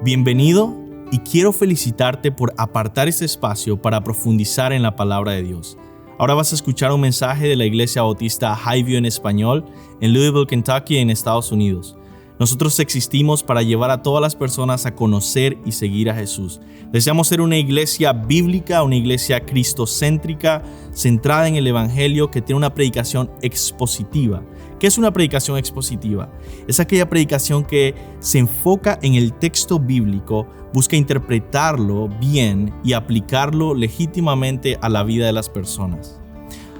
Bienvenido y quiero felicitarte por apartar este espacio para profundizar en la palabra de Dios. Ahora vas a escuchar un mensaje de la Iglesia Bautista Highview en español en Louisville, Kentucky, en Estados Unidos. Nosotros existimos para llevar a todas las personas a conocer y seguir a Jesús. Deseamos ser una iglesia bíblica, una iglesia cristocéntrica, centrada en el Evangelio, que tiene una predicación expositiva. ¿Qué es una predicación expositiva? Es aquella predicación que se enfoca en el texto bíblico, busca interpretarlo bien y aplicarlo legítimamente a la vida de las personas.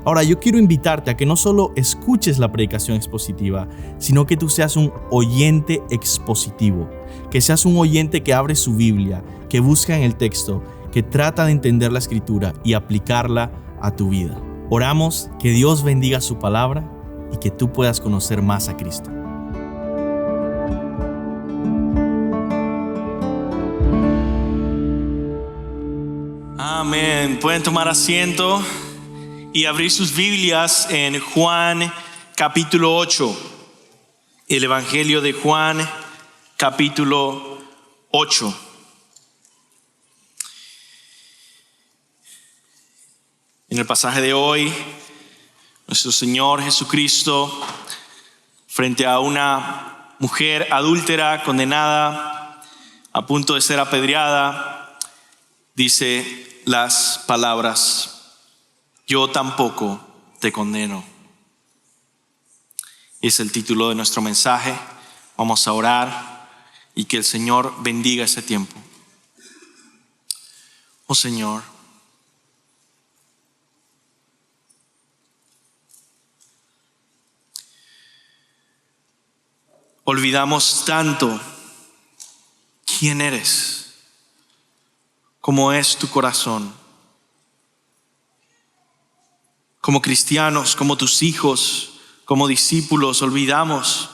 Ahora, yo quiero invitarte a que no solo escuches la predicación expositiva, sino que tú seas un oyente expositivo, que seas un oyente que abre su Biblia, que busca en el texto, que trata de entender la Escritura y aplicarla a tu vida. Oramos que Dios bendiga su palabra y que tú puedas conocer más a Cristo. Amén. Pueden tomar asiento y abrir sus Biblias en Juan capítulo 8. El Evangelio de Juan capítulo 8. En el pasaje de hoy, nuestro Señor Jesucristo, frente a una mujer adúltera, condenada, a punto de ser apedreada, dice las palabras: yo tampoco te condeno. Es el título de nuestro mensaje. Vamos a orar y que el Señor bendiga este tiempo. Oh Señor, olvidamos tanto quién eres, cómo es tu corazón. Como cristianos, como tus hijos, como discípulos, olvidamos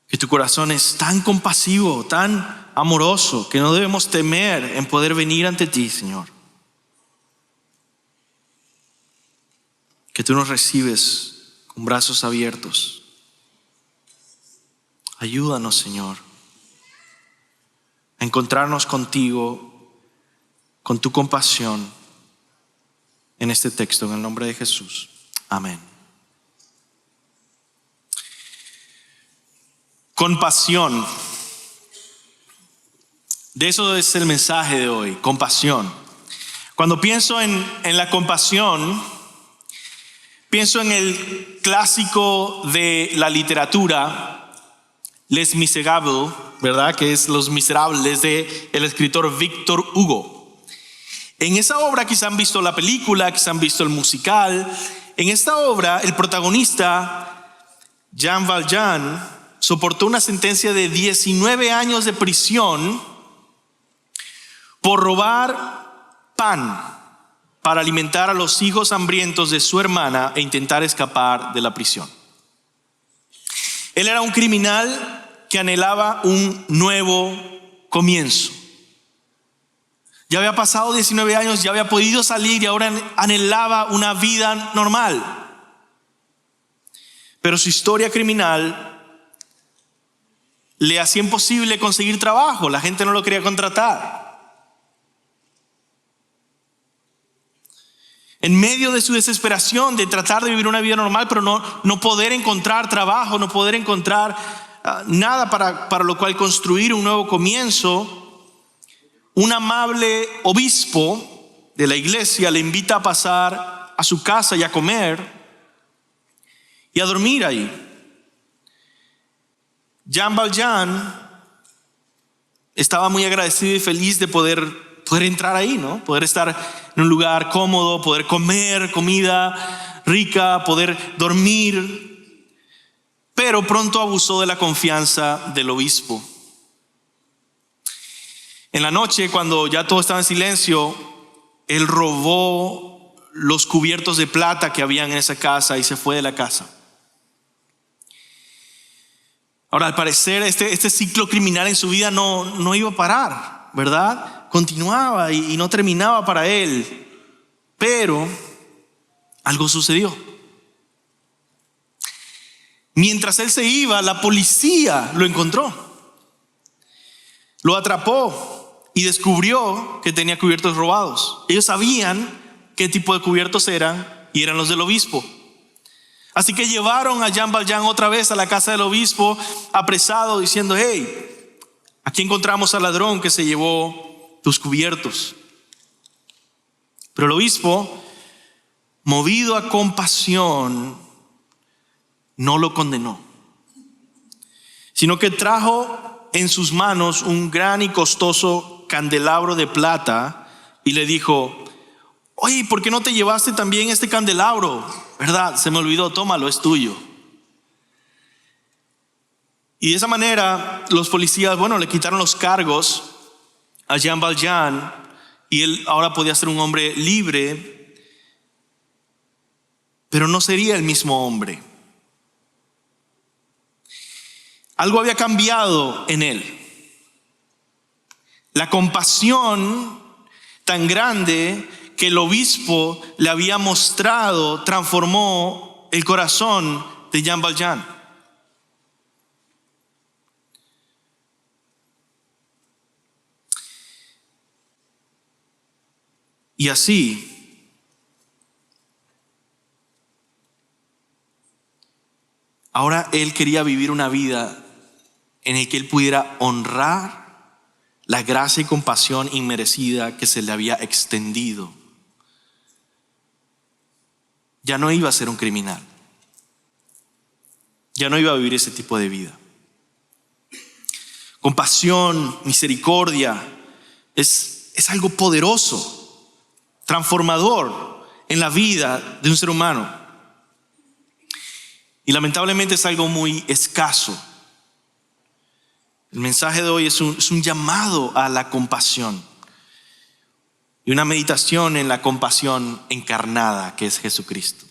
que tu corazón es tan compasivo, tan amoroso, que no debemos temer en poder venir ante ti, Señor. Que tú nos recibes con brazos abiertos. Ayúdanos, Señor, a encontrarnos contigo, con tu compasión, en este texto, en el nombre de Jesús. Amén. Compasión. De eso es el mensaje de hoy, compasión. Cuando pienso en la compasión, pienso en el clásico de la literatura, Les Misérables, ¿verdad? Que es Los Miserables, de el escritor Víctor Hugo. En esa obra, quizá han visto la película, quizá han visto el musical. En esta obra, el protagonista, Jean Valjean, soportó una sentencia de 19 años de prisión por robar pan para alimentar a los hijos hambrientos de su hermana e intentar escapar de la prisión. Él era un criminal que anhelaba un nuevo comienzo. Ya había pasado 19 años, ya había podido salir y ahora anhelaba una vida normal. Pero su historia criminal le hacía imposible conseguir trabajo. La gente no lo quería contratar. En medio de su desesperación de tratar de vivir una vida normal, pero no poder encontrar trabajo, no poder encontrar nada para lo cual construir un nuevo comienzo, un amable obispo de la iglesia le invita a pasar a su casa y a comer y a dormir ahí. Jean Valjean estaba muy agradecido y feliz de poder entrar ahí, ¿no? Poder estar en un lugar cómodo, poder comer comida rica, poder dormir. Pero pronto abusó de la confianza del obispo. En la noche, cuando ya todo estaba en silencio, él robó los cubiertos de plata que habían en esa casa y se fue de la casa. Ahora, al parecer, este ciclo criminal en su vida no iba a parar, ¿verdad? Continuaba y no terminaba para él. Pero algo sucedió. Mientras él se iba, la policía lo encontró. Lo atrapó y descubrió que tenía cubiertos robados. Ellos sabían qué tipo de cubiertos eran y eran los del obispo. Así que llevaron a Jean Valjean otra vez a la casa del obispo, apresado, diciendo: hey, aquí encontramos al ladrón que se llevó tus cubiertos. Pero el obispo, movido a compasión, no lo condenó, sino que trajo en sus manos un gran y costoso candelabro de plata y le dijo: oye, ¿por qué no te llevaste también este candelabro? ¿Verdad? Se me olvidó, tómalo, es tuyo. Y de esa manera los policías, le quitaron los cargos a Jean Valjean y él ahora podía ser un hombre libre, pero no sería el mismo hombre. Algo había cambiado en él. La compasión tan grande que el obispo le había mostrado transformó el corazón de Jean Valjean. Y así, ahora él quería vivir una vida en la que él pudiera honrar la gracia y compasión inmerecida que se le había extendido. Ya no iba a ser un criminal. Ya no iba a vivir ese tipo de vida. Compasión, misericordia, es algo poderoso, transformador en la vida de un ser humano. Y lamentablemente es algo muy escaso. El mensaje de hoy es un llamado a la compasión y una meditación en la compasión encarnada que es Jesucristo.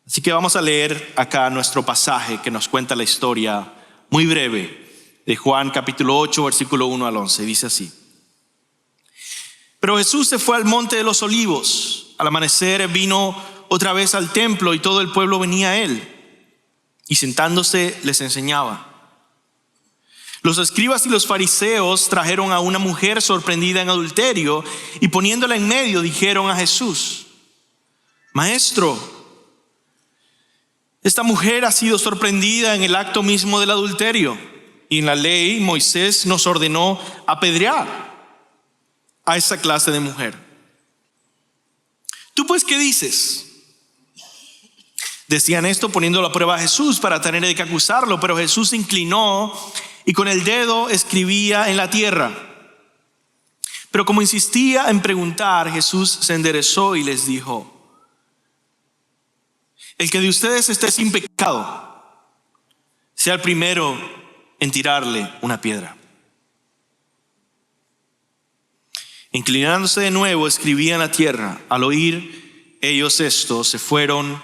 Así que vamos a leer acá nuestro pasaje que nos cuenta la historia muy breve de Juan capítulo 8 versículo 1 al 11. Dice así: pero Jesús se fue al monte de los olivos. Al amanecer vino otra vez al templo y todo el pueblo venía a él, y sentándose les enseñaba. Los escribas y los fariseos trajeron a una mujer sorprendida en adulterio y poniéndola en medio dijeron a Jesús: Maestro, esta mujer ha sido sorprendida en el acto mismo del adulterio, y en la ley Moisés nos ordenó apedrear a esa clase de mujer. ¿Tú pues qué dices? Decían esto poniendo a prueba a Jesús para tener de qué acusarlo, pero Jesús se inclinó y con el dedo escribía en la tierra. Pero como insistía en preguntar, Jesús se enderezó y les dijo: el que de ustedes esté sin pecado, sea el primero en tirarle una piedra. Inclinándose de nuevo, escribía en la tierra. Al oír ellos esto, se fueron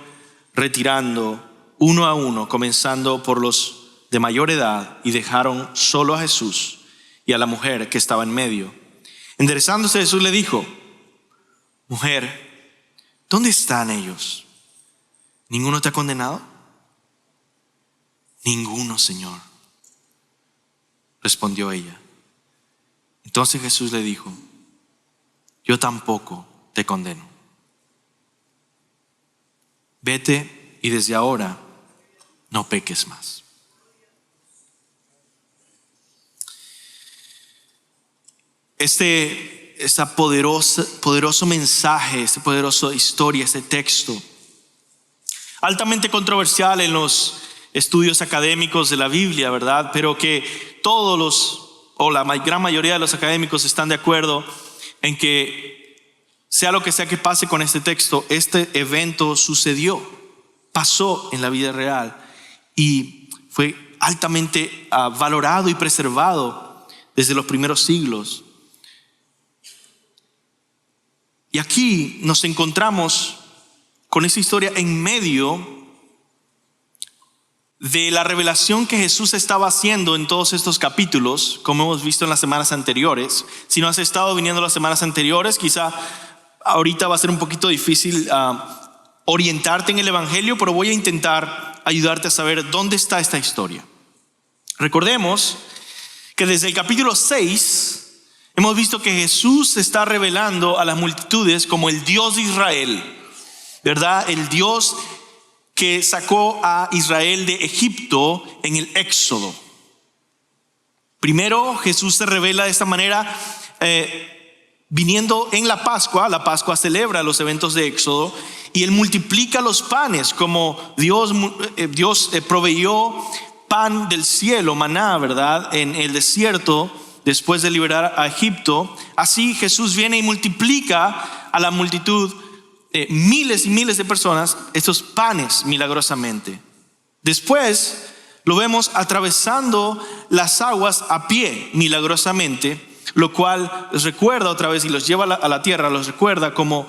retirando uno a uno, comenzando por los de mayor edad, y dejaron solo a Jesús y a la mujer que estaba en medio. Enderezándose, Jesús le dijo: mujer, ¿dónde están ellos? ¿Ninguno te ha condenado? Ninguno, Señor, respondió ella. Entonces Jesús le dijo: yo tampoco te condeno. Vete y desde ahora no peques más. Esta poderoso mensaje, esta poderosa historia, este texto, altamente controversial en los estudios académicos de la Biblia, ¿verdad? Pero que la gran mayoría de los académicos están de acuerdo en que sea lo que sea que pase con este texto, este evento sucedió, pasó en la vida real y fue altamente valorado y preservado desde los primeros siglos. Y aquí nos encontramos con esa historia en medio de la revelación que Jesús estaba haciendo en todos estos capítulos, como hemos visto en las semanas anteriores. Si no has estado viniendo las semanas anteriores, quizá ahorita va a ser un poquito difícil orientarte en el Evangelio, pero voy a intentar ayudarte a saber dónde está esta historia. Recordemos que desde el capítulo 6 hemos visto que Jesús se está revelando a las multitudes como el Dios de Israel, ¿verdad? El Dios que sacó a Israel de Egipto en el Éxodo. Primero Jesús se revela de esta manera viniendo en la Pascua. La Pascua celebra los eventos de Éxodo y Él multiplica los panes como Dios proveyó pan del cielo, maná, ¿verdad? En el desierto después de liberar a Egipto. Así Jesús viene y multiplica a la multitud, miles y miles de personas, estos panes milagrosamente. Después lo vemos atravesando las aguas a pie milagrosamente, lo cual los recuerda otra vez y los lleva a la tierra, los recuerda como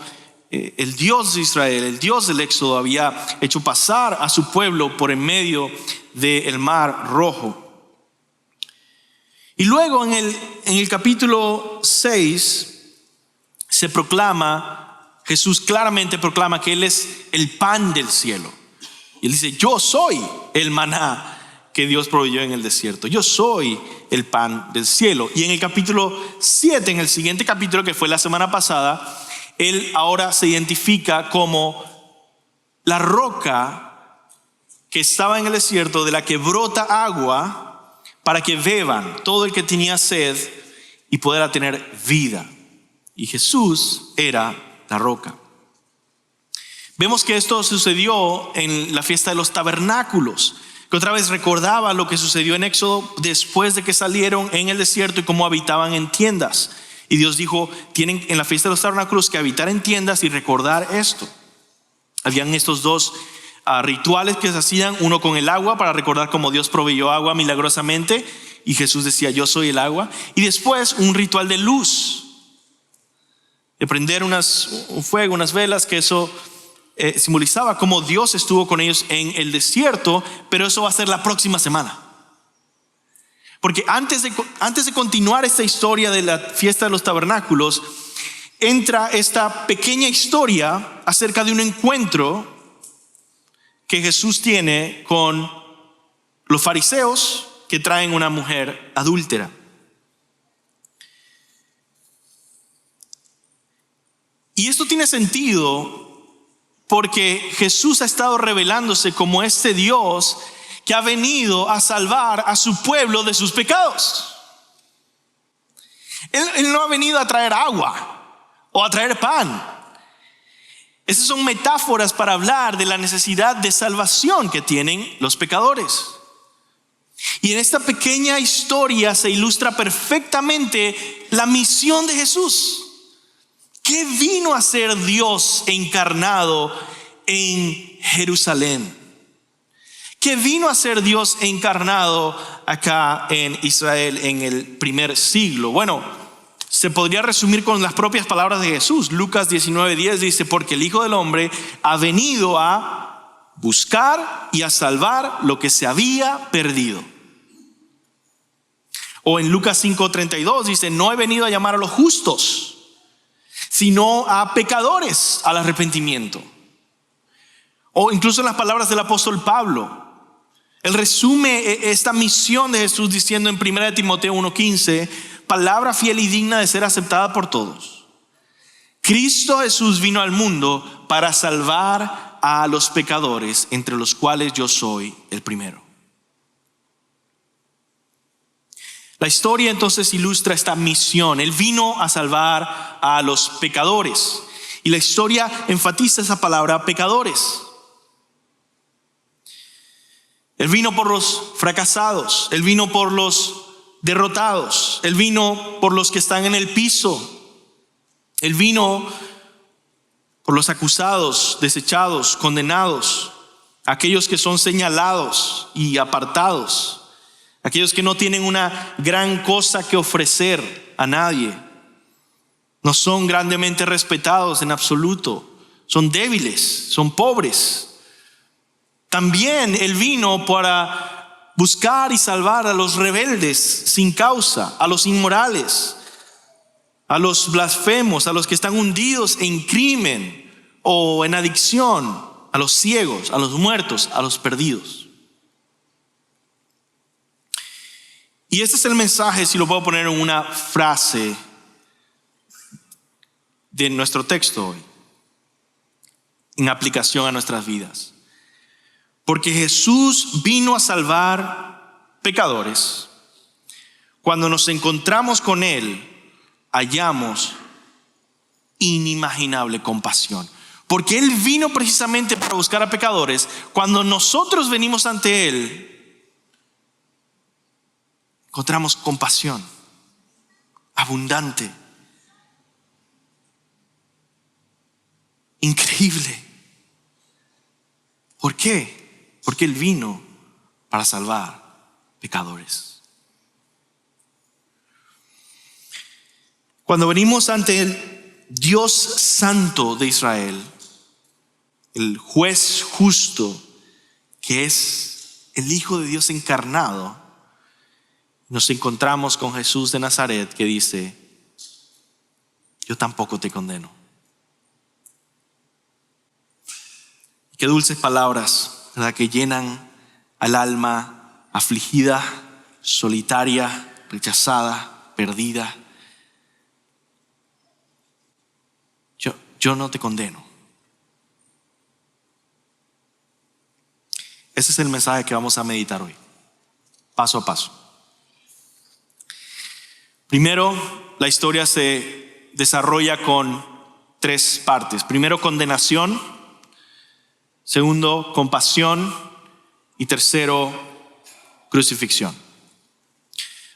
el Dios de Israel, el Dios del Éxodo había hecho pasar a su pueblo por en medio del Mar Rojo. Y luego en el capítulo 6 se proclama, Jesús claramente proclama que Él es el pan del cielo. Y Él dice, yo soy el maná que Dios proveyó en el desierto. Yo soy el pan del cielo. Y en el capítulo 7, en el siguiente capítulo que fue la semana pasada, Él ahora se identifica como la roca que estaba en el desierto, de la que brota agua para que beban todo el que tenía sed y pudiera tener vida. Y Jesús era la roca. Vemos que esto sucedió en la fiesta de los tabernáculos, que otra vez recordaba lo que sucedió en Éxodo después de que salieron en el desierto y cómo habitaban en tiendas. Y Dios dijo, tienen en la fiesta de los tabernáculos que habitar en tiendas y recordar esto. Habían estos dos rituales que se hacían, uno con el agua para recordar cómo Dios proveyó agua milagrosamente y Jesús decía, yo soy el agua. Y después un ritual de luz, de prender un fuego, unas velas, que eso simbolizaba cómo Dios estuvo con ellos en el desierto, pero eso va a ser la próxima semana. Porque antes de continuar esta historia de la fiesta de los tabernáculos, entra esta pequeña historia acerca de un encuentro que Jesús tiene con los fariseos que traen una mujer adúltera. Y esto tiene sentido porque Jesús ha estado revelándose como este Dios que ha venido a salvar a su pueblo de sus pecados. Él no ha venido a traer agua o a traer pan. Esas son metáforas para hablar de la necesidad de salvación que tienen los pecadores. Y en esta pequeña historia se ilustra perfectamente la misión de Jesús. ¿Qué vino a ser Dios encarnado en Jerusalén? ¿Qué vino a ser Dios encarnado acá en Israel en el primer siglo? Bueno, se podría resumir con las propias palabras de Jesús. Lucas 19:10 dice, porque el Hijo del Hombre ha venido a buscar y a salvar lo que se había perdido. O en Lucas 5:32 dice, no he venido a llamar a los justos, sino a pecadores al arrepentimiento. O incluso en las palabras del apóstol Pablo, él resume esta misión de Jesús diciendo en 1 Timoteo 1:15, palabra fiel y digna de ser aceptada por todos. Cristo Jesús vino al mundo para salvar a los pecadores, entre los cuales yo soy el primero. La historia entonces ilustra esta misión. Él vino a salvar a los pecadores. Y la historia enfatiza esa palabra pecadores. Él vino por los fracasados. Él vino por los derrotados. Él vino por los que están en el piso. Él vino por los acusados, desechados, condenados. Aquellos que son señalados y apartados. Aquellos que no tienen una gran cosa que ofrecer a nadie. No son grandemente respetados en absoluto. Son débiles, son pobres. También Él vino para buscar y salvar a los rebeldes sin causa, a los inmorales, a los blasfemos, a los que están hundidos en crimen o en adicción, a los ciegos, a los muertos, a los perdidos. Y este es el mensaje, si lo puedo poner en una frase de nuestro texto hoy, en aplicación a nuestras vidas. Porque Jesús vino a salvar pecadores. Cuando nos encontramos con Él, hallamos inimaginable compasión. Porque Él vino precisamente para buscar a pecadores. Cuando nosotros venimos ante Él, encontramos compasión abundante, increíble. ¿Por qué? Porque Él vino para salvar pecadores. Cuando venimos ante el Dios Santo de Israel, el juez justo, que es el Hijo de Dios encarnado, nos encontramos con Jesús de Nazaret, que dice: yo tampoco te condeno. Qué dulces palabras, ¿verdad?, que llenan al alma afligida, solitaria, rechazada, perdida. Yo no te condeno. Ese es el mensaje que vamos a meditar hoy, paso a paso. Primero, la historia se desarrolla con 3 partes. Primero, condenación. Segundo, compasión. Y tercero, crucifixión.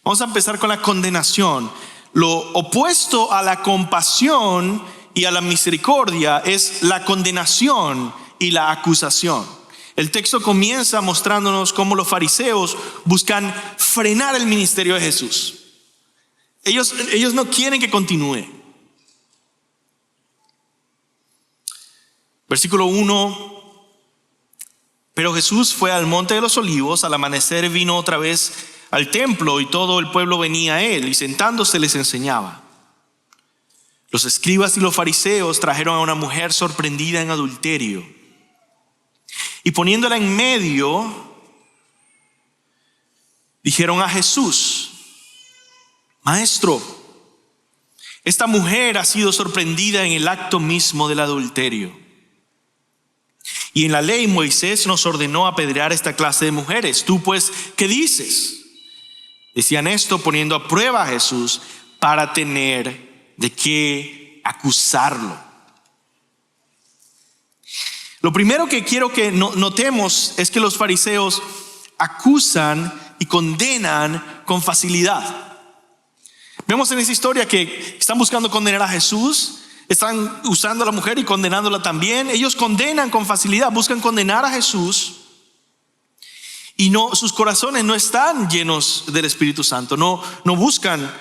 Vamos a empezar con la condenación. Lo opuesto a la compasión y a la misericordia es la condenación y la acusación. El texto comienza mostrándonos cómo los fariseos buscan frenar el ministerio de Jesús. Ellos no quieren que continúe. Versículo 1. Pero Jesús fue al monte de los olivos. Al amanecer vino otra vez al templo y todo el pueblo venía a él, y sentándose les enseñaba. Los escribas y los fariseos trajeron a una mujer sorprendida en adulterio, y poniéndola en medio, dijeron a Jesús: Maestro, esta mujer ha sido sorprendida en el acto mismo del adulterio. Y en la ley Moisés nos ordenó apedrear esta clase de mujeres. Tú pues, ¿qué dices? Decían esto poniendo a prueba a Jesús para tener de qué acusarlo. Lo primero que quiero que notemos es que los fariseos acusan y condenan con facilidad. Vemos en esa historia que están buscando condenar a Jesús, están usando a la mujer y condenándola también. Ellos condenan con facilidad, buscan condenar a Jesús, y sus corazones no están llenos del Espíritu Santo, no buscan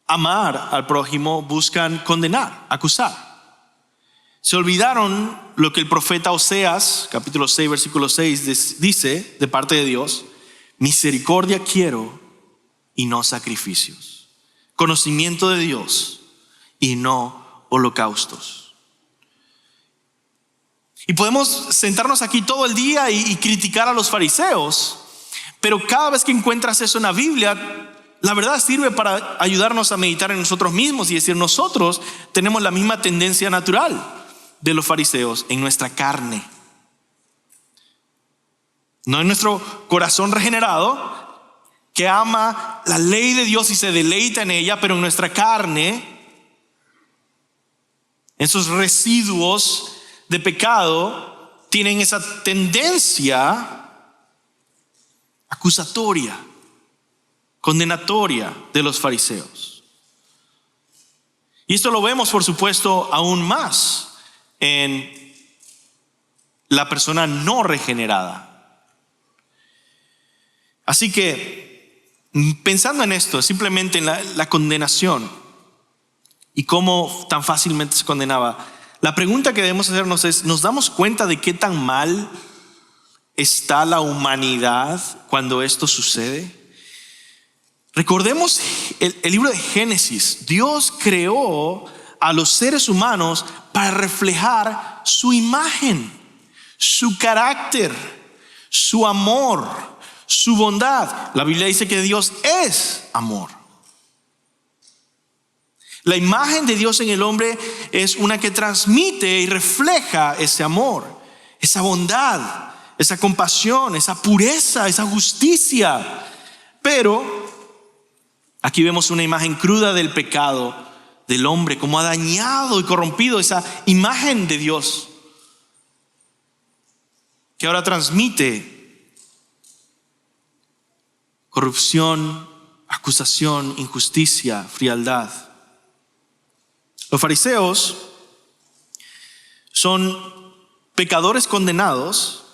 amar al prójimo, buscan condenar, acusar. Se olvidaron lo que el profeta Oseas, capítulo 6, versículo 6, dice de parte de Dios: misericordia quiero y no sacrificios, conocimiento de Dios y no holocaustos. Y podemos sentarnos aquí todo el día y criticar a los fariseos, pero cada vez que encuentras eso en la Biblia, la verdad sirve para ayudarnos a meditar en nosotros mismos y decir: nosotros tenemos la misma tendencia natural de los fariseos en nuestra carne, no en nuestro corazón regenerado que ama la ley de Dios y se deleita en ella, pero en nuestra carne, esos residuos de pecado tienen esa tendencia acusatoria, condenatoria de los fariseos. Y esto lo vemos, por supuesto, aún más en la persona no regenerada. Así que, pensando en esto, simplemente en la condenación y cómo tan fácilmente se condenaba, la pregunta que debemos hacernos es: ¿nos damos cuenta de qué tan mal está la humanidad cuando esto sucede? Recordemos el libro de Génesis. Dios creó a los seres humanos para reflejar su imagen, su carácter, su amor, su bondad. La Biblia dice que Dios es amor. La imagen de Dios en el hombre es una que transmite y refleja ese amor, esa bondad, esa compasión, esa pureza, esa justicia. Pero aquí vemos una imagen cruda del pecado del hombre, cómo ha dañado y corrompido esa imagen de Dios, que ahora transmite corrupción, acusación, injusticia, frialdad. Los fariseos son pecadores condenados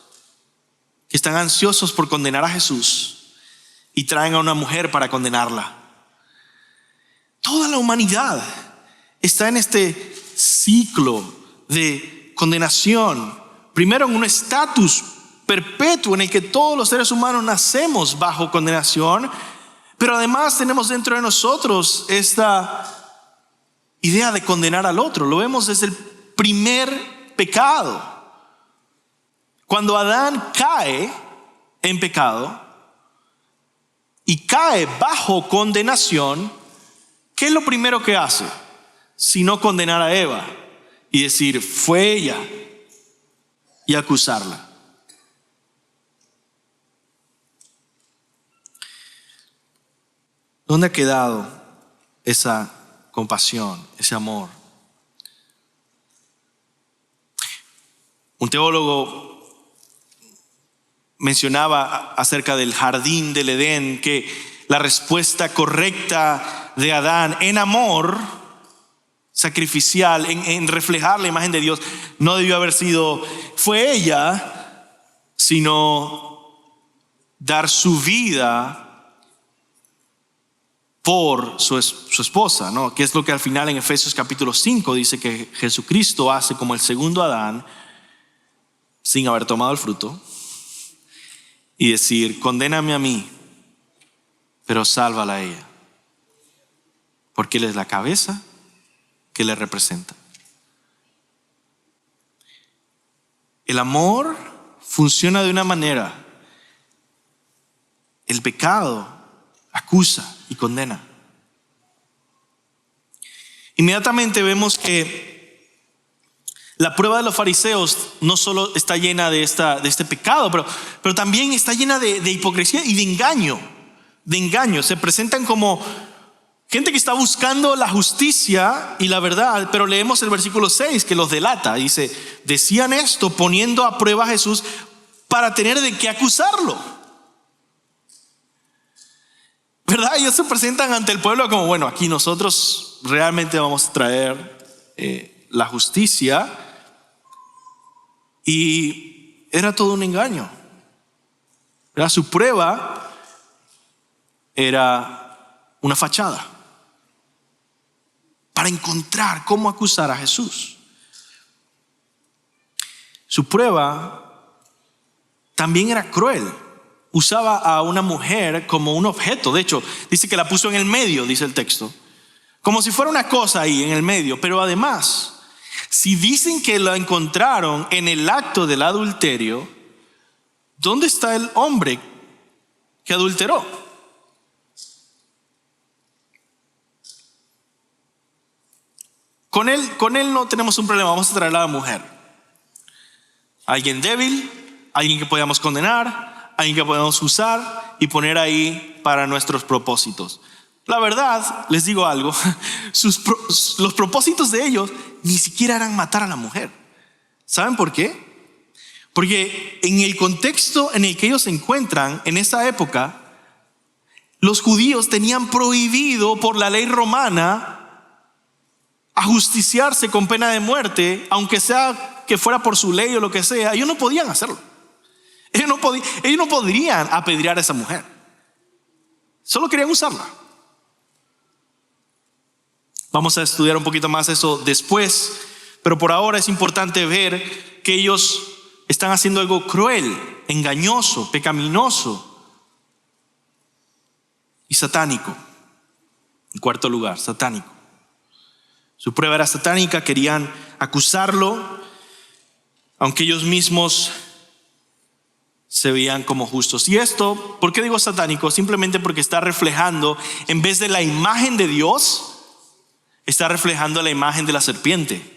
que están ansiosos por condenar a Jesús y traen a una mujer para condenarla. Toda la humanidad está en este ciclo de condenación. Primero en un estatus perpetuo en el que todos los seres humanos nacemos bajo condenación, pero además tenemos dentro de nosotros esta idea de condenar al otro. Lo vemos desde el primer pecado. Cuando Adán cae en pecado y cae bajo condenación, ¿qué es lo primero que hace? Sino condenar a Eva y decir, fue ella, y acusarla. ¿Dónde ha quedado esa compasión, ese amor? Un teólogo mencionaba acerca del jardín del Edén que la respuesta correcta de Adán en amor sacrificial, en reflejar la imagen de Dios, no debió haber sido fue ella, sino dar su vida por su esposa, ¿no? Que es lo que al final en Efesios capítulo 5 dice que Jesucristo hace como el segundo Adán sin haber tomado el fruto y decir, condéname a mí, pero sálvala a ella, porque Él es la cabeza que le representa. El amor funciona de una manera. El pecado acusa y condena. Inmediatamente vemos que la prueba de los fariseos no solo está llena de este pecado, pero también está llena de hipocresía y de engaño. Se presentan como gente que está buscando la justicia y la verdad, pero leemos el versículo 6 que los delata. Dice, decían esto poniendo a prueba a Jesús para tener de qué acusarlo. ¿Verdad? Ellos se presentan ante el pueblo como, bueno, aquí nosotros realmente vamos a traer la justicia. Y era todo un engaño. ¿Verdad? Su prueba era una fachada para encontrar cómo acusar a Jesús. Su prueba también era cruel. Usaba a una mujer como un objeto. De hecho, dice que la puso en el medio, dice el texto. Como si fuera una cosa ahí en el medio. Pero además, si dicen que la encontraron en el acto del adulterio, ¿dónde está el hombre que adulteró? Con él no tenemos un problema, vamos a traer a la mujer. Alguien débil, alguien que podamos condenar, alguien que podamos usar y poner ahí para nuestros propósitos. La verdad, les digo algo, los propósitos de ellos ni siquiera eran matar a la mujer. ¿Saben por qué? Porque en el contexto en el que ellos se encuentran en esa época, los judíos tenían prohibido por la ley romana ajusticiarse con pena de muerte, aunque sea que fuera por su ley o lo que sea. Ellos no podían hacerlo. Ellos no podrían apedrear a esa mujer. Solo querían usarla. Vamos a estudiar un poquito más eso después, pero por ahora es importante ver que ellos están haciendo algo cruel, engañoso, pecaminoso y satánico. En cuarto lugar, satánico. Su prueba era satánica, querían acusarlo, aunque ellos mismos se veían como justos. Y esto, ¿por qué digo satánico? Simplemente porque está reflejando, en vez de la imagen de Dios, está reflejando la imagen de la serpiente.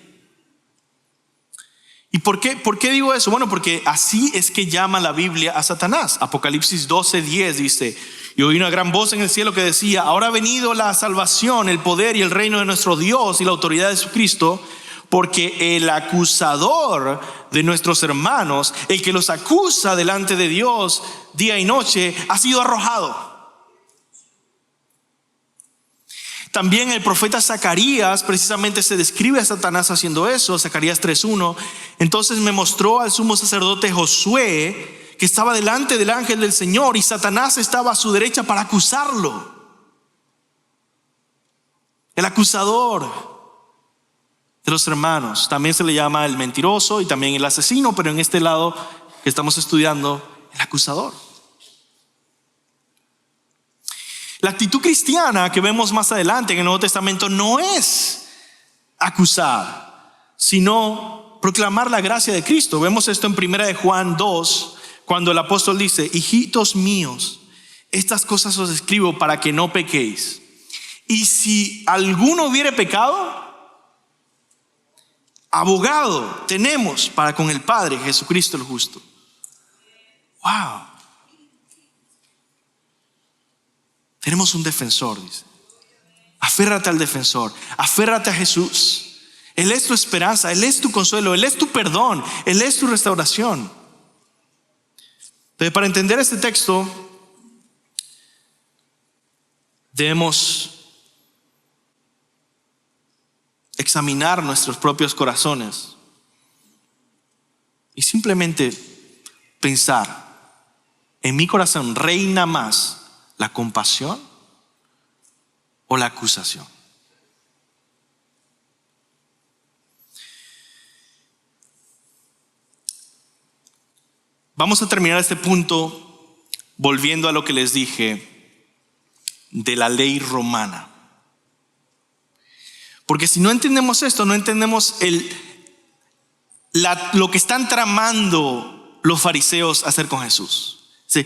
¿Y por qué digo eso? Bueno, porque así es que llama la Biblia a Satanás. Apocalipsis 12:10 dice: y oí una gran voz en el cielo que decía: ahora ha venido la salvación, el poder y el reino de nuestro Dios y la autoridad de Jesucristo, porque el acusador de nuestros hermanos, el que los acusa delante de Dios día y noche, ha sido arrojado. También el profeta Zacarías precisamente se describe a Satanás haciendo eso. Zacarías 3:1. Entonces me mostró al sumo sacerdote Josué, que estaba delante del ángel del Señor, y Satanás estaba a su derecha para acusarlo. El acusador de los hermanos. También se le llama el mentiroso y también el asesino, pero en este lado que estamos estudiando, el acusador. La actitud cristiana que vemos más adelante en el Nuevo Testamento no es acusar, sino proclamar la gracia de Cristo. Vemos esto en 1 de Juan 2, cuando el apóstol dice: hijitos míos, estas cosas os escribo para que no pequéis. Y si alguno hubiere pecado, abogado tenemos para con el Padre, Jesucristo el justo. Wow. Tenemos un defensor, dice. Aférrate al defensor, aférrate a Jesús. Él es tu esperanza, Él es tu consuelo, Él es tu perdón, Él es tu restauración. Entonces, para entender este texto, debemos examinar nuestros propios corazones y simplemente pensar: ¿en mi corazón reina más la compasión o la acusación? Vamos a terminar este punto volviendo a lo que les dije de la ley romana. Porque si no entendemos esto, no entendemos lo que están tramando los fariseos hacer con Jesús. ¿Sí?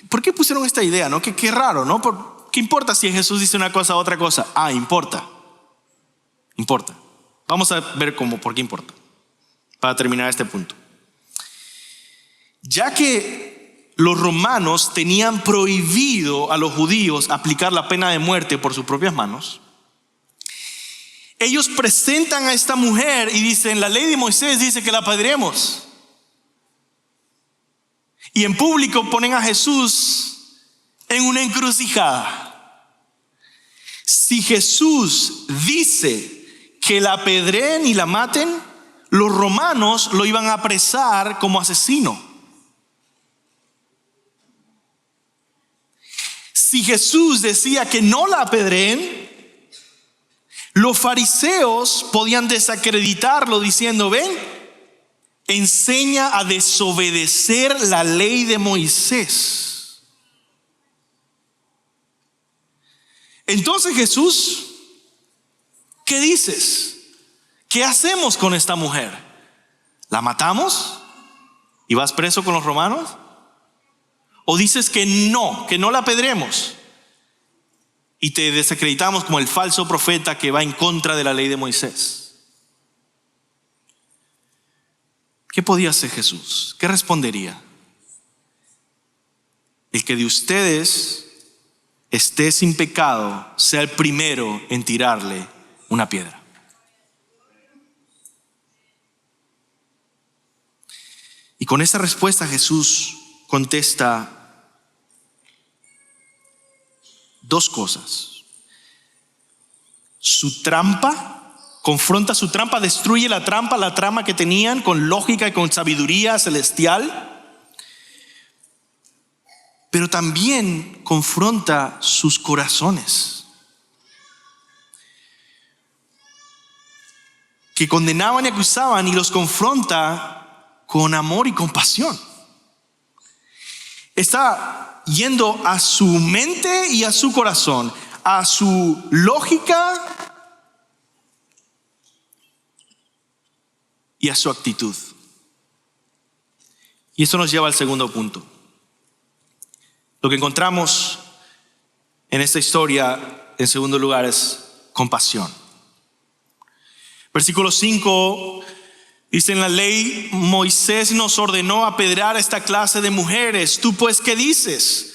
¿Por qué pusieron esta idea? ¿No? Qué raro, ¿no? ¿Qué importa si Jesús dice una cosa u otra cosa? Importa. Importa. Vamos a ver por qué importa, para terminar este punto. Ya que los romanos tenían prohibido a los judíos aplicar la pena de muerte por sus propias manos, ellos presentan a esta mujer y dicen: la ley de Moisés dice que la apedreemos. Y en público ponen a Jesús en una encrucijada. Si Jesús dice que la apedreen y la maten, los romanos lo iban a apresar como asesino. Si Jesús decía que no la apedreen, los fariseos podían desacreditarlo diciendo: ven, enseña a desobedecer la ley de Moisés. Entonces, Jesús, ¿qué dices? ¿Qué hacemos con esta mujer? ¿La matamos y vas preso con los romanos? ¿O dices que no la apedremos y te desacreditamos como el falso profeta que va en contra de la ley de Moisés? ¿Qué podía hacer Jesús? ¿Qué respondería? El que de ustedes esté sin pecado sea el primero en tirarle una piedra. Y con esta respuesta Jesús contesta dos cosas. Su trampa, confronta su trampa, destruye la trama que tenían con lógica y con sabiduría celestial, pero también confronta sus corazones, que condenaban y acusaban, y los confronta con amor y compasión. Está yendo a su mente y a su corazón, a su lógica y a su actitud. Y eso nos lleva al segundo punto. Lo que encontramos en esta historia, en segundo lugar, es compasión. Versículo 5 dice: en la ley Moisés nos ordenó apedrear a esta clase de mujeres. ¿Tú pues qué dices?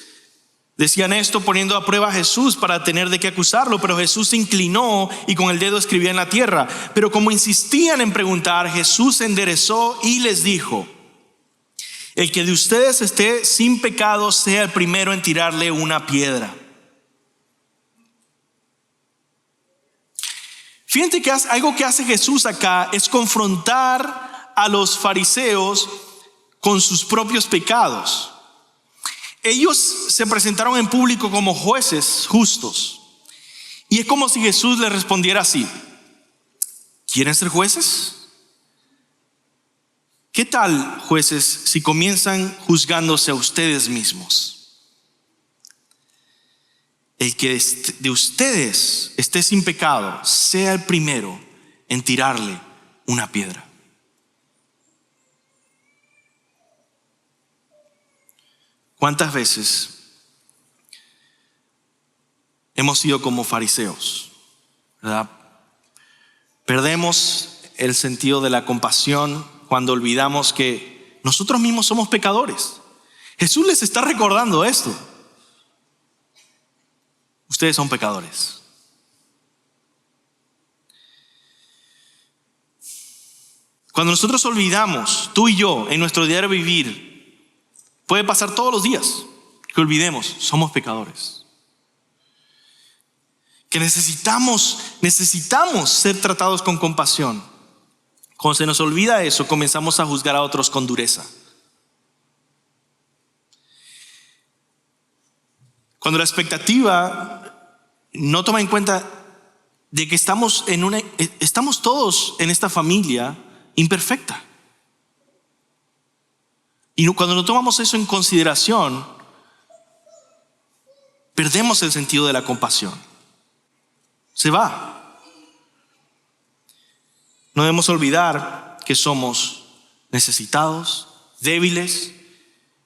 Decían esto poniendo a prueba a Jesús para tener de qué acusarlo, pero Jesús se inclinó y con el dedo escribía en la tierra. Pero como insistían en preguntar, Jesús se enderezó y les dijo: el que de ustedes esté sin pecado sea el primero en tirarle una piedra. Fíjate que algo que hace Jesús acá es confrontar a los fariseos con sus propios pecados. Ellos se presentaron en público como jueces justos. Y es como si Jesús les respondiera así: ¿quieren ser jueces? ¿Qué tal, jueces, si comienzan juzgándose a ustedes mismos? El que de ustedes esté sin pecado sea el primero en tirarle una piedra. ¿Cuántas veces hemos sido como fariseos, ¿verdad? Perdemos el sentido de la compasión cuando olvidamos que nosotros mismos somos pecadores. Jesús les está recordando esto. Ustedes son pecadores. Cuando nosotros olvidamos, tú y yo, en nuestro diario vivir, puede pasar todos los días que olvidemos, somos pecadores. Que necesitamos ser tratados con compasión. Cuando se nos olvida eso, comenzamos a juzgar a otros con dureza. Cuando la expectativa no toma en cuenta de que estamos todos en esta familia imperfecta. Y cuando no tomamos eso en consideración, perdemos el sentido de la compasión. Se va. No debemos olvidar que somos necesitados, débiles,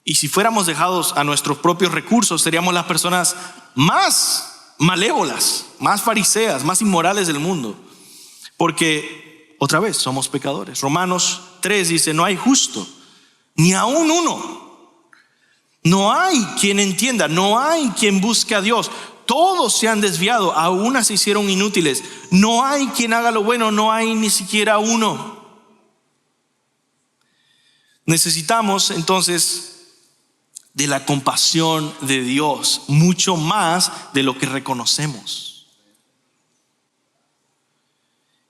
y si fuéramos dejados a nuestros propios recursos, seríamos las personas más malévolas, más fariseas, más inmorales del mundo. Porque, otra vez, somos pecadores. Romanos 3 dice: no hay justo, ni aún uno. No hay quien entienda, no hay quien busque a Dios. Todos se han desviado, a una se hicieron inútiles. No hay quien haga lo bueno, no hay ni siquiera uno. Necesitamos entonces de la compasión de Dios, mucho más de lo que reconocemos.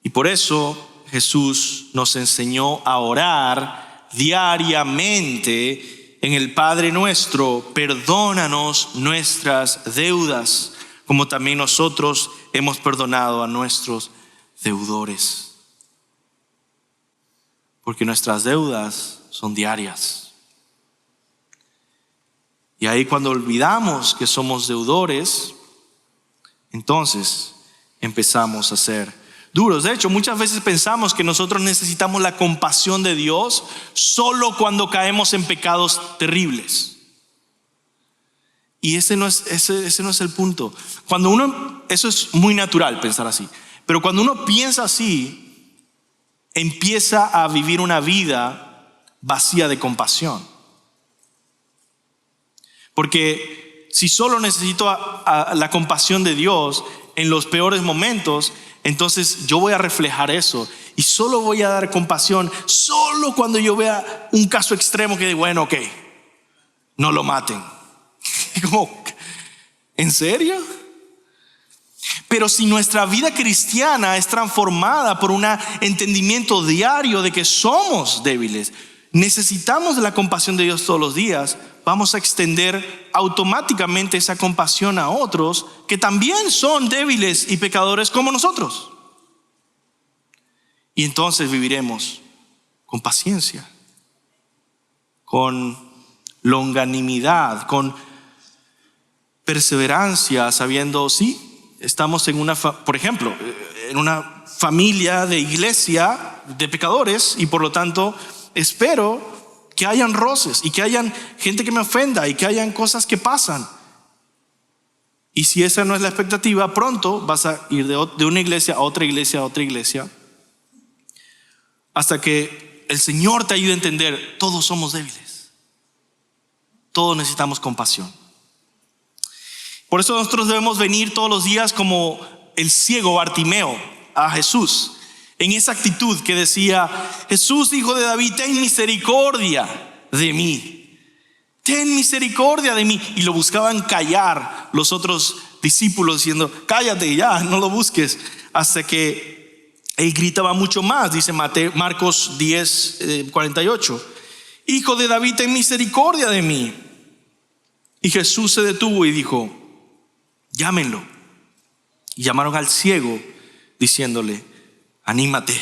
Y por eso Jesús nos enseñó a orar diariamente en el Padre nuestro: perdónanos nuestras deudas, como también nosotros hemos perdonado a nuestros deudores. Porque nuestras deudas son diarias. Y ahí, cuando olvidamos que somos deudores, entonces empezamos a ser duros. De hecho, muchas veces pensamos que nosotros necesitamos la compasión de Dios solo cuando caemos en pecados terribles. Y ese no es el punto. Eso es muy natural pensar así. Pero cuando uno piensa así, empieza a vivir una vida vacía de compasión. Porque si solo necesito la compasión de Dios en los peores momentos, entonces yo voy a reflejar eso y solo voy a dar compasión solo cuando yo vea un caso extremo que digo: bueno, ok, no lo maten. Como, ¿en serio? Pero si nuestra vida cristiana es transformada por un entendimiento diario de que somos débiles, necesitamos de la compasión de Dios todos los días, vamos a extender automáticamente esa compasión a otros que también son débiles y pecadores como nosotros. Y entonces viviremos con paciencia, con longanimidad, con perseverancia, sabiendo, sí, estamos por ejemplo, en una familia de iglesia de pecadores, y por lo tanto espero que hayan roces y que hayan gente que me ofenda y que hayan cosas que pasan. Y si esa no es la expectativa, pronto vas a ir de una iglesia a otra iglesia, a otra iglesia, hasta que el Señor te ayude a entender, todos somos débiles. Todos necesitamos compasión. Por eso nosotros debemos venir todos los días como el ciego Bartimeo a Jesús, en esa actitud que decía: Jesús, hijo de David, ten misericordia de mí. Ten misericordia de mí. Y lo buscaban callar los otros discípulos diciendo: cállate ya, no lo busques. Hasta que él gritaba mucho más. Dice Marcos 10:48: hijo de David, ten misericordia de mí. Y Jesús se detuvo y dijo: llámenlo. Y llamaron al ciego diciéndole: anímate,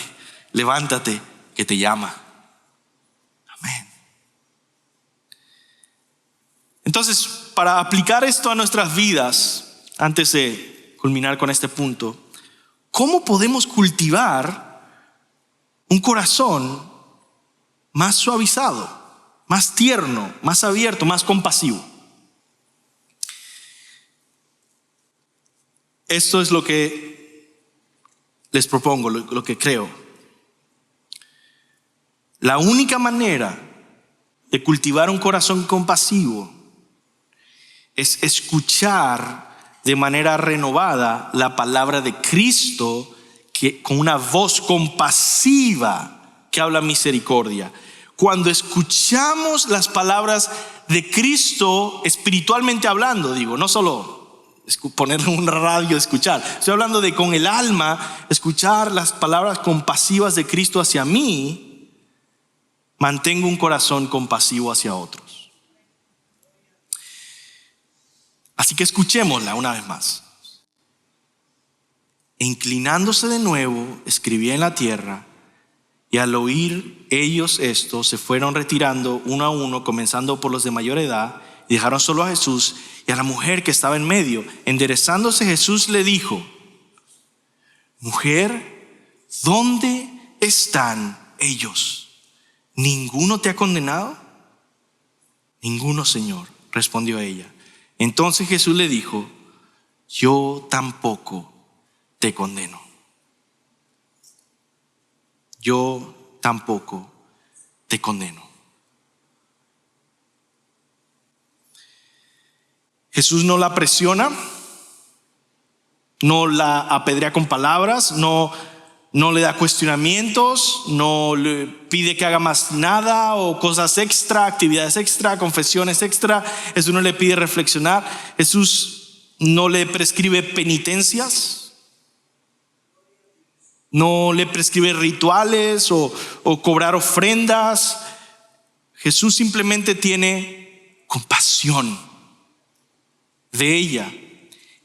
levántate, que te llama. Amén. Entonces, para aplicar esto a nuestras vidas, antes de culminar con este punto, ¿cómo podemos cultivar un corazón más suavizado, más tierno, más abierto, más compasivo? Esto es lo que les propongo, lo que creo. La única manera de cultivar un corazón compasivo es escuchar de manera renovada la palabra de Cristo, que con una voz compasiva que habla misericordia. Cuando escuchamos las palabras de Cristo espiritualmente hablando, digo, no solo poner un radio, escuchar. Estoy hablando de con el alma, escuchar las palabras compasivas de Cristo hacia mí. Mantengo un corazón compasivo hacia otros. Así que escuchémosla una vez más. E inclinándose de nuevo, escribía en la tierra, y al oír ellos esto, se fueron retirando uno a uno, comenzando por los de mayor edad, y dejaron solo a Jesús y a la mujer que estaba en medio. Enderezándose, Jesús le dijo: mujer, ¿dónde están ellos? ¿Ninguno te ha condenado? Ninguno, Señor, respondió ella. Entonces Jesús le dijo: yo tampoco te condeno. Yo tampoco te condeno. Jesús no la presiona, no la apedrea con palabras, no le da cuestionamientos, no le pide que haga más nada o cosas extra, actividades extra, confesiones extra. Jesús no le pide reflexionar. Jesús no le prescribe penitencias, no le prescribe rituales o cobrar ofrendas. Jesús simplemente tiene compasión de ella,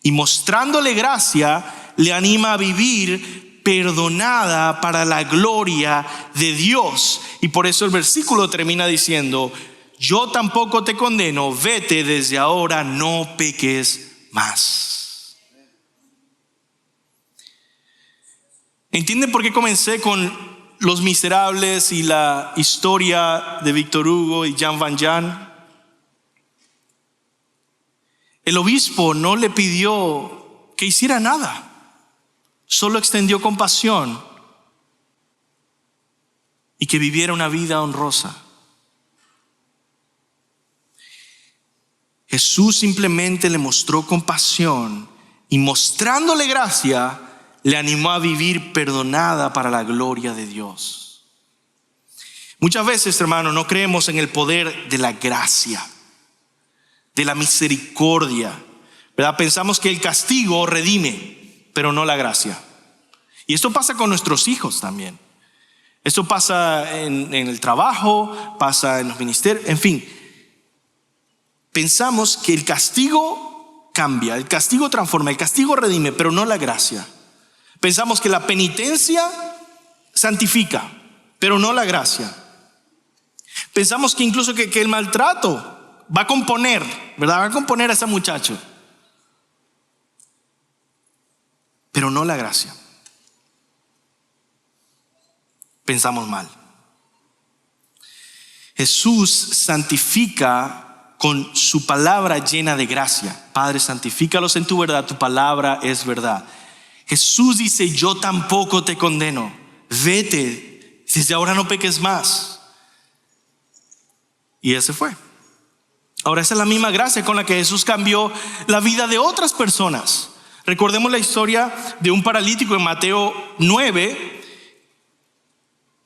y mostrándole gracia, le anima a vivir perdonada para la gloria de Dios. Y por eso el versículo termina diciendo: yo tampoco te condeno, vete desde ahora, no peques más. ¿Entienden por qué comencé con Los Miserables y la historia de Víctor Hugo y Jean Valjean? El obispo no le pidió que hiciera nada, solo extendió compasión y que viviera una vida honrosa. Jesús simplemente le mostró compasión y, mostrándole gracia, le animó a vivir perdonada para la gloria de Dios. Muchas veces, hermano, no creemos en el poder de la gracia, de la misericordia, ¿verdad? Pensamos que el castigo redime, pero no la gracia. Y esto pasa con nuestros hijos también. Esto pasa en el trabajo, pasa en los ministerios, en fin. Pensamos que el castigo cambia, el castigo transforma, el castigo redime, pero no la gracia. Pensamos que la penitencia santifica, pero no la gracia. Pensamos que incluso que el maltrato va a componer, ¿verdad? Va a componer a ese muchacho, pero no la gracia. Pensamos mal. Jesús santifica con su palabra llena de gracia. Padre, santifícalos en tu verdad, tu palabra es verdad. Jesús dice, yo tampoco te condeno. Vete, desde ahora no peques más. Y él se fue. Ahora esa es la misma gracia con la que Jesús cambió la vida de otras personas. Recordemos la historia de un paralítico en Mateo 9.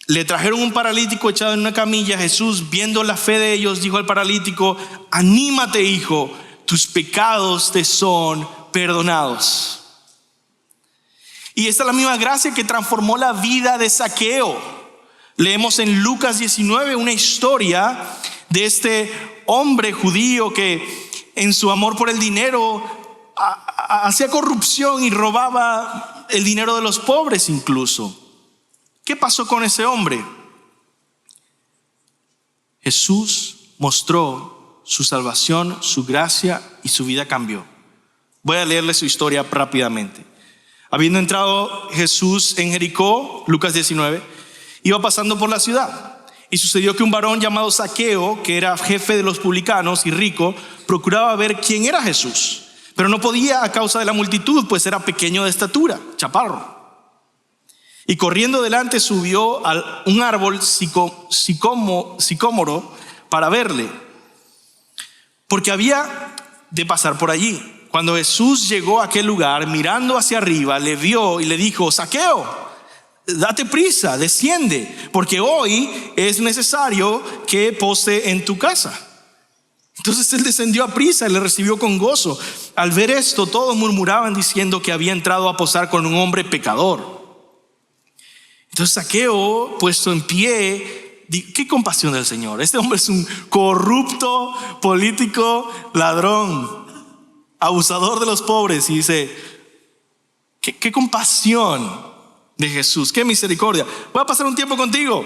Le trajeron un paralítico echado en una camilla. Jesús, viendo la fe de ellos, dijo al paralítico, anímate, hijo, tus pecados te son perdonados. Y esta es la misma gracia que transformó la vida de Zaqueo. Leemos en Lucas 19 una historia de este hombre judío que en su amor por el dinero hacía corrupción y robaba el dinero de los pobres incluso. ¿Qué pasó con ese hombre? Jesús mostró su salvación, su gracia y su vida cambió. Voy a leerle su historia rápidamente. Habiendo entrado Jesús en Jericó, Lucas 19, iba pasando por la ciudad. Y sucedió que un varón llamado Zaqueo, que era jefe de los publicanos y rico, procuraba ver quién era Jesús, pero no podía a causa de la multitud, pues era pequeño de estatura, chaparro. Y corriendo delante subió a un árbol sicómoro para verle, porque había de pasar por allí. Cuando Jesús llegó a aquel lugar, mirando hacia arriba, le vio y le dijo, Zaqueo, date prisa, desciende, porque hoy es necesario que pose en tu casa. Entonces él descendió a prisa y le recibió con gozo. Al ver esto, todos murmuraban diciendo que había entrado a posar con un hombre pecador. Entonces Zaqueo, puesto en pie, qué compasión del Señor. Este hombre es un corrupto, político, ladrón, abusador de los pobres. Y dice, qué compasión de Jesús, qué misericordia. Voy a pasar un tiempo contigo.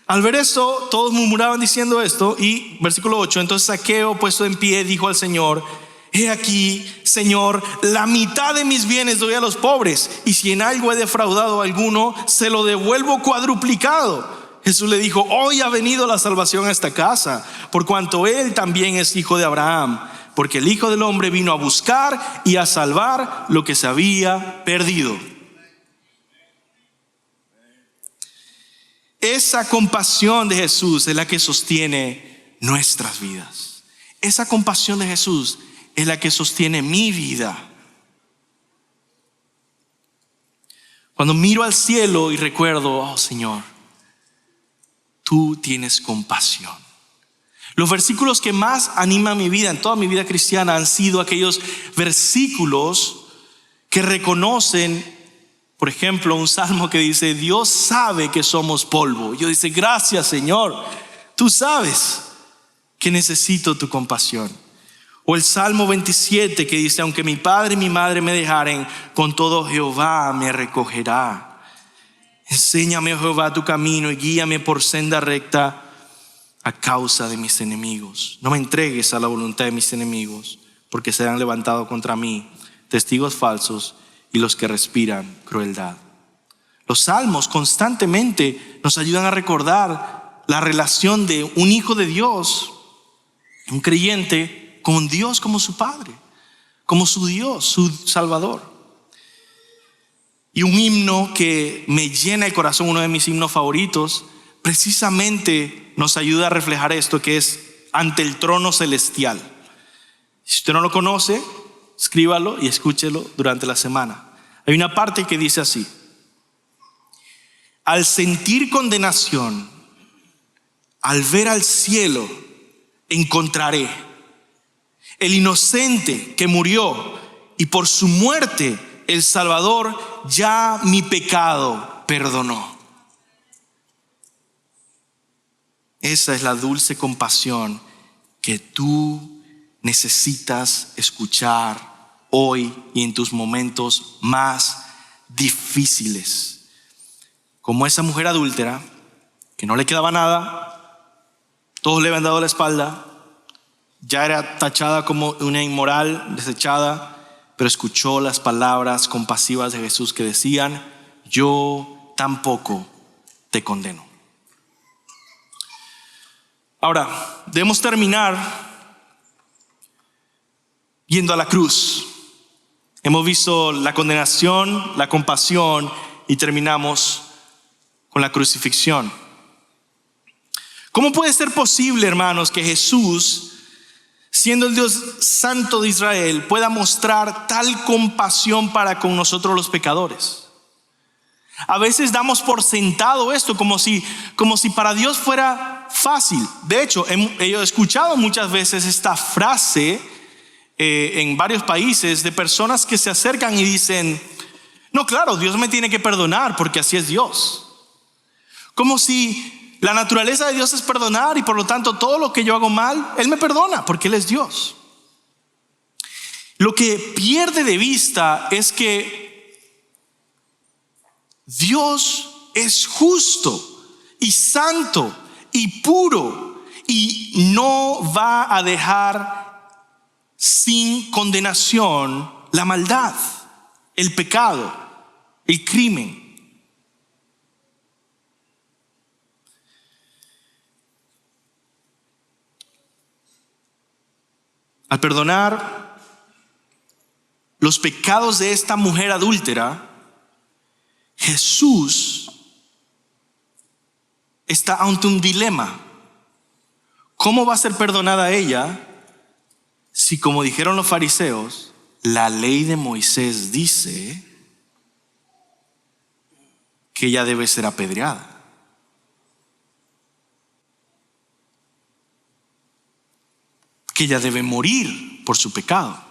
Al ver esto, todos murmuraban diciendo esto. Y versículo 8, entonces Zaqueo, puesto en pie, dijo al Señor, he aquí, Señor, la mitad de mis bienes doy a los pobres, y si en algo he defraudado a alguno, se lo devuelvo cuadruplicado. Jesús le dijo, hoy ha venido la salvación a esta casa, por cuanto él también es hijo de Abraham, porque el Hijo del Hombre vino a buscar y a salvar lo que se había perdido. Esa compasión de Jesús es la que sostiene nuestras vidas. Esa compasión de Jesús es la que sostiene mi vida. Cuando miro al cielo y recuerdo, oh Señor, tú tienes compasión. Los versículos que más animan mi vida, en toda mi vida cristiana, han sido aquellos versículos que reconocen, por ejemplo, un salmo que dice, Dios sabe que somos polvo. Yo dice, gracias Señor, tú sabes que necesito tu compasión. O el Salmo 27 que dice, aunque mi padre y mi madre me dejaren, con todo Jehová me recogerá. Enséñame, oh Jehová, tu camino y guíame por senda recta a causa de mis enemigos. No me entregues a la voluntad de mis enemigos, porque serán levantados contra mí testigos falsos y los que respiran crueldad. Los salmos constantemente nos ayudan a recordar la relación de un hijo de Dios, un creyente, con Dios como su Padre, como su Dios, su Salvador. Y un himno que me llena el corazón, uno de mis himnos favoritos, precisamente nos ayuda a reflejar esto, que es ante el trono celestial. Si usted no lo conoce, escríbalo y escúchelo durante la semana. Hay una parte que dice así: al sentir condenación, al ver al cielo, encontraré el inocente que murió, y por su muerte el Salvador ya mi pecado perdonó. Esa es la dulce compasión que tú necesitas escuchar hoy y en tus momentos más difíciles. Como esa mujer adúltera que no le quedaba nada, todos le habían dado la espalda, ya era tachada como una inmoral, desechada, pero escuchó las palabras compasivas de Jesús que decían: yo tampoco te condeno. Ahora, debemos terminar yendo a la cruz. Hemos visto la condenación, la compasión y terminamos con la crucifixión. ¿Cómo puede ser posible, hermanos, que Jesús, siendo el Dios santo de Israel, pueda mostrar tal compasión para con nosotros los pecadores? A veces damos por sentado esto como si para Dios fuera fácil. De hecho, he escuchado muchas veces esta frase en varios países de personas que se acercan y dicen: no, claro, Dios me tiene que perdonar porque así es Dios. Como si la naturaleza de Dios es perdonar y por lo tanto todo lo que yo hago mal, Él me perdona porque Él es Dios. Lo que pierde de vista es que Dios es justo y santo y puro y no va a dejar sin condenación la maldad, el pecado, el crimen. Al perdonar los pecados de esta mujer adúltera, Jesús está ante un dilema. ¿Cómo va a ser perdonada ella si, como dijeron los fariseos, la ley de Moisés dice que ella debe ser apedreada? Que ella debe morir por su pecado.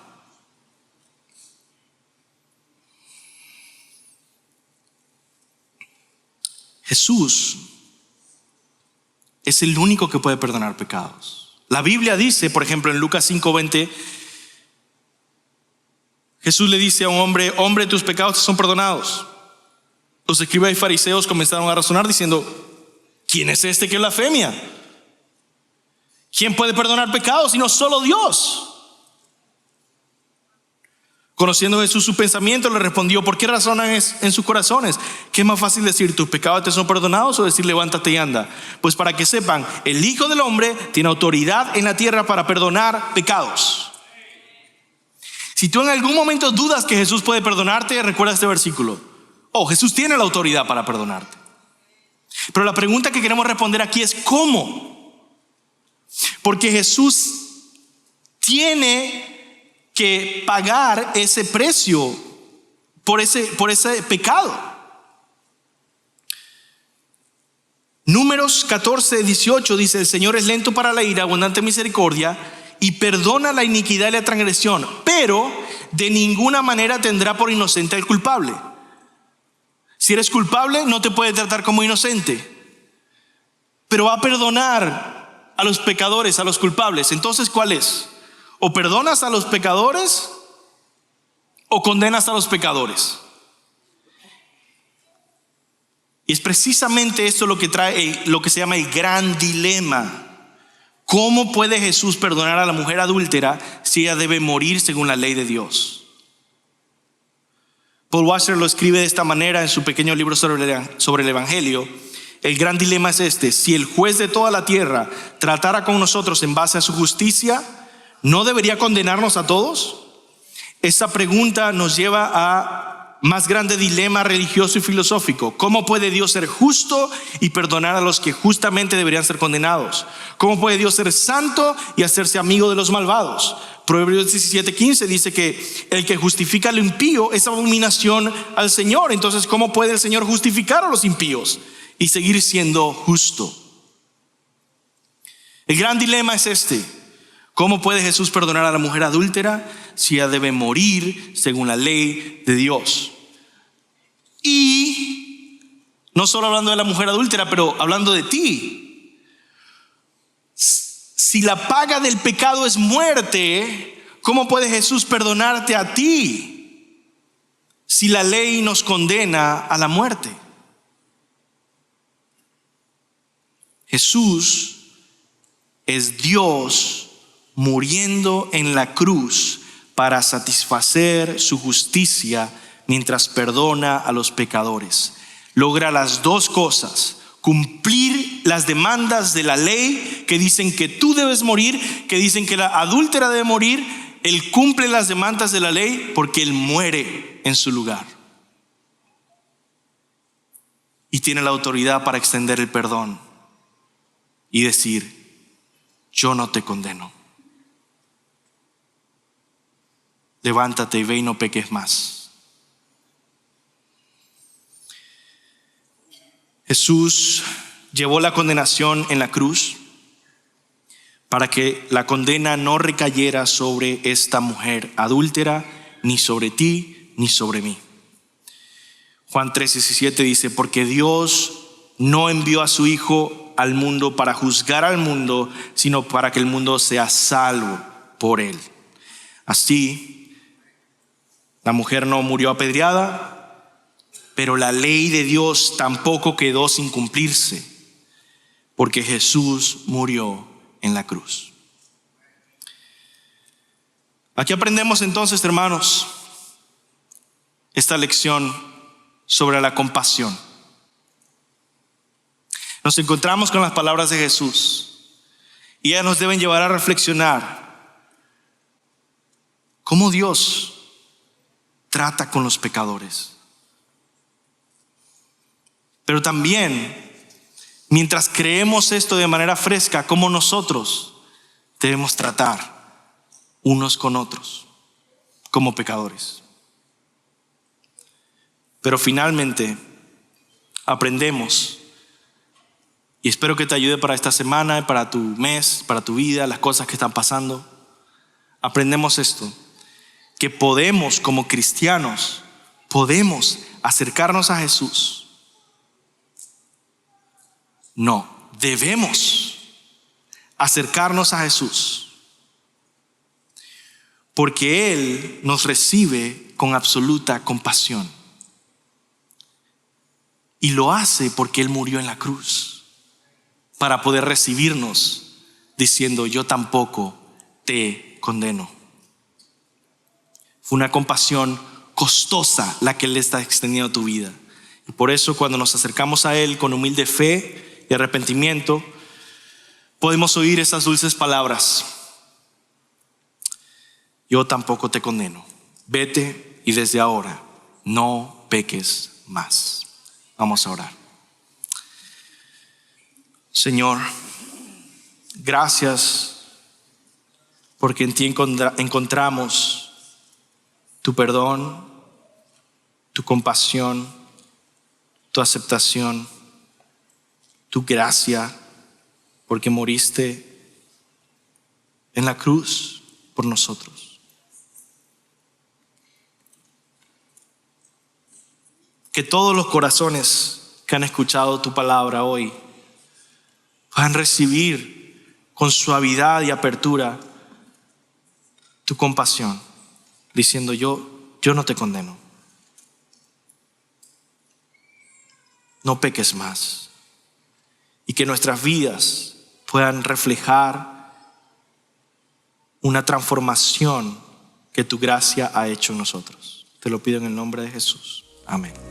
Jesús es el único que puede perdonar pecados. La Biblia dice, por ejemplo, en Lucas 5:20, Jesús le dice a un hombre: hombre, tus pecados te son perdonados. Los escribas y fariseos comenzaron a razonar diciendo: ¿quién es este que blasfemia? ¿Quién puede perdonar pecados sino solo Dios? Conociendo Jesús su pensamiento, le respondió: ¿por qué razonan en sus corazones? ¿Qué es más fácil decir, tus pecados te son perdonados, o decir, levántate y anda? Pues para que sepan, el Hijo del Hombre tiene autoridad en la tierra para perdonar pecados. Si tú en algún momento dudas que Jesús puede perdonarte, recuerda este versículo. Jesús tiene la autoridad para perdonarte. Pero la pregunta que queremos responder aquí es ¿cómo? Porque Jesús tiene que pagar ese precio por ese pecado. Números 14:18 dice: el Señor es lento para la ira, abundante en misericordia y perdona la iniquidad y la transgresión, pero de ninguna manera tendrá por inocente al culpable. Si eres culpable, no te puede tratar como inocente, pero va a perdonar a los pecadores, a los culpables. Entonces, ¿cuál es? O perdonas a los pecadores o condenas a los pecadores. Y es precisamente esto lo que trae lo que se llama el gran dilema. ¿Cómo puede Jesús perdonar a la mujer adúltera si ella debe morir según la ley de Dios? Paul Washer lo escribe de esta manera en su pequeño libro sobre el Evangelio. El gran dilema es este: si el juez de toda la tierra tratara con nosotros en base a su justicia, ¿no debería condenarnos a todos? Esta pregunta nos lleva a más grande dilema religioso y filosófico. ¿Cómo puede Dios ser justo y perdonar a los que justamente deberían ser condenados? ¿Cómo puede Dios ser santo y hacerse amigo de los malvados? Proverbios 17:15 dice que el que justifica lo impío es abominación al Señor. Entonces, ¿cómo puede el Señor justificar a los impíos y seguir siendo justo? El gran dilema es este: ¿cómo puede Jesús perdonar a la mujer adúltera si ella debe morir según la ley de Dios? Y no solo hablando de la mujer adúltera, pero hablando de ti. Si la paga del pecado es muerte, ¿cómo puede Jesús perdonarte a ti si la ley nos condena a la muerte? Jesús es Dios muriendo en la cruz para satisfacer su justicia mientras perdona a los pecadores. Logra las dos cosas: cumplir las demandas de la ley que dicen que tú debes morir, que dicen que la adúltera debe morir. Él cumple las demandas de la ley porque Él muere en su lugar. Y tiene la autoridad para extender el perdón y decir: yo no te condeno. Levántate y ve y no peques más. Jesús llevó la condenación en la cruz para que la condena no recayera sobre esta mujer adúltera, ni sobre ti, ni sobre mí. Juan 3:17 dice: porque Dios no envió a su Hijo al mundo para juzgar al mundo, sino para que el mundo sea salvo por Él. Así, la mujer no murió apedreada, pero la ley de Dios tampoco quedó sin cumplirse, porque Jesús murió en la cruz. Aquí aprendemos entonces, hermanos, esta lección sobre la compasión. Nos encontramos con las palabras de Jesús y ellas nos deben llevar a reflexionar cómo Dios trata con los pecadores. Pero también, mientras creemos esto de manera fresca, cómo nosotros debemos tratar unos con otros como pecadores. Pero finalmente aprendemos, y espero que te ayude para esta semana, para tu mes, para tu vida, las cosas que están pasando. Aprendemos esto, que podemos, como cristianos, podemos acercarnos a Jesús. No, debemos acercarnos a Jesús, porque Él nos recibe con absoluta compasión. Y lo hace porque Él murió en la cruz para poder recibirnos diciendo: yo tampoco te condeno. Fue una compasión costosa la que Él está extendiendo a tu vida. Y por eso, cuando nos acercamos a Él con humilde fe y arrepentimiento, podemos oír esas dulces palabras: yo tampoco te condeno. Vete y desde ahora no peques más. Vamos a orar. Señor, gracias porque en ti encontramos tu perdón, tu compasión, tu aceptación, tu gracia, porque moriste en la cruz por nosotros. Que todos los corazones que han escuchado tu palabra hoy puedan recibir con suavidad y apertura tu compasión, diciendo: yo no te condeno. No peques más. Y que nuestras vidas puedan reflejar una transformación que tu gracia ha hecho en nosotros. Te lo pido en el nombre de Jesús. Amén.